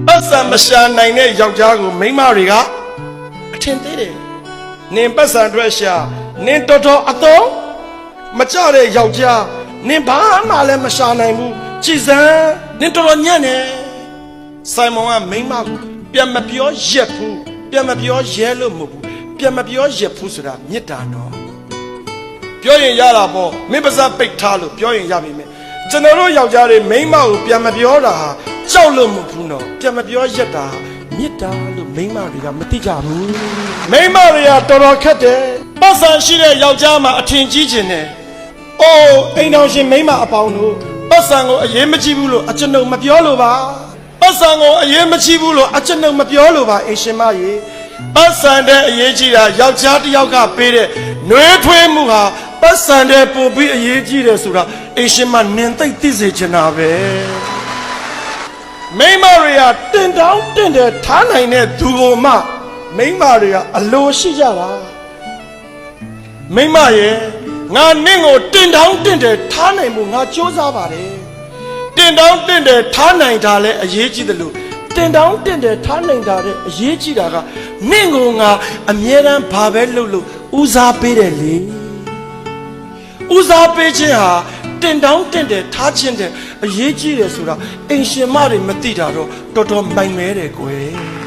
ပတ်စံမရှာနိုင်တဲ့ယောက်ျားကိုမိန်းမတွေကအထင်သေးတယ်နင်ပတ်စံအတွက်ရှာနင်တော်တော်အတော့မကြတဲ့ယောက်ျားနင်ဘာမှလည်းမရှာနိုင်ဘူးကြည်စမ်းနင်တော်တော်ညံ့နေဆိုင်မွန်ကမိန်းမကိုပြန်မပြောရက်ဘူးပြန်မပြောရဲလို့မဟုတ်ဘူးပြန်မပြောရက်ဘူးဆိုတာမေတ္တာနော်ပြောရင်ရတာပေါ့မင်းပါးစပ်ပိတ်ထားလို့ပြောရင်ရပြီမယ်ကျွန်တော်တို့ယောက်ျားတွေမိန်းမကိုပြန်မပြောတာဟာကြောက်လို့မဟုတ်ဘူးနော်ပြန်မပြောရက်တာမေတ္တာလို့မိန်းမတွေကမသိကြဘူးမိန်းမတွေကတော်တော်ခက်တယ်ပတ်စံရှိတဲ့ယောက်ျားမှာအထင်ကြီးခြင်းနဲ့အိုးအိမ်တော်ရှင်မိန်းမအပေါင်းတို့ပတ်စံကိုအရေးမကြီးဘူးလို့အကျွန်ုပ်မပြောလို့ပါပတ်စံကိုအရေးမကြီးဘူးလို့အကျွန်ုပ်မပြောလို့ပါအိမ်ရှင်မရေပတ်စံတဲ့အရေးကြီးတာယောက်ျားတစ်ယောက်ကပေးတဲ့နှွေးထွေးမှုဟာပတ်စံတဲ့ပို့ပြီးအရေးကြီးတယ်ဆိုတာအိမ်ရှင်မနင်သိသိစေချင်တာပဲမိန်းမတွေကတင်တောင်းတင်တယ်ထားနိုင်တဲ့သူကိုမှမိန်းမတွေကအလိုရှိကြတာမိန်းမရဲ့ငါနင့်ကိုတင်တောင်းတင်တယ်ထားနိုင်မှုငါစူးစမ်းပါတယ်တင်တောင်းတင်တယ်ထားနိုင်တာလဲအရေးကြီးတယ်လို့တင်တောင်းတင်တယ်ထားနိုင်တာတဲ့အရေးကြီးတာကနင့်ကိုငါအမြဲတမ်းဘာပဲလုပ်လို့ဦးစားပေးတယ်လေဦးစားပေးခြင်းဟာတင်တောင်းတင်တယ်ထားခြင်းတဲ့အရေးကြီးတယ်ဆိုတာအိမ်ရှင်မတွေမသိတာတော့တော်တော်မိုင်မဲတယ်ကွယ်